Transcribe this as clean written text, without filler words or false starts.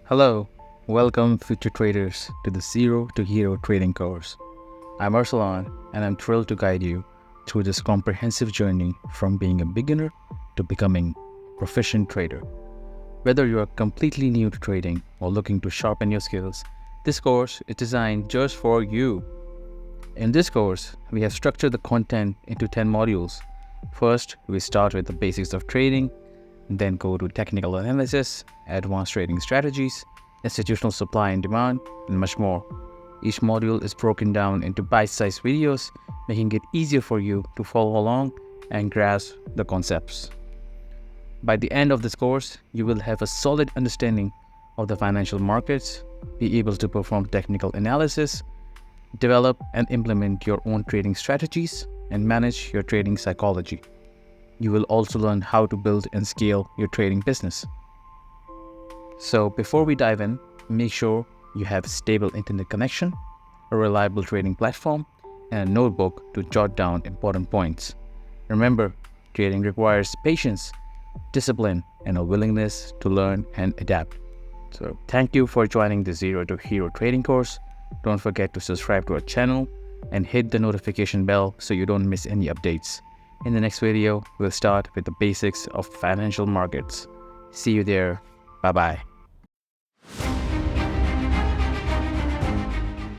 Hello, welcome future traders to the Zero to Hero trading course. I'm Arsalan and I'm thrilled to guide you through this comprehensive journey from being a beginner to becoming a proficient trader. Whether you are completely new to trading or looking to sharpen your skills, this course is designed just for you. In this course, we have structured the content into 10 modules. First, we start with the basics of trading, then go to technical analysis, advanced trading strategies, institutional supply and demand, and much more. Each module is broken down into bite-sized videos, making it easier for you to follow along and grasp the concepts. By the end of this course, you will have a solid understanding of the financial markets, be able to perform technical analysis, develop and implement your own trading strategies, and manage your trading psychology. You will also learn how to build and scale your trading business. So before we dive in, make sure you have stable internet connection, a reliable trading platform, and a notebook to jot down important points. Remember, trading requires patience, discipline, and a willingness to learn and adapt. So thank you for joining the Zero to Hero trading course. Don't forget to subscribe to our channel and hit the notification bell so you don't miss any updates. In the next video, we'll start with the basics of financial markets. See you there. Bye-bye.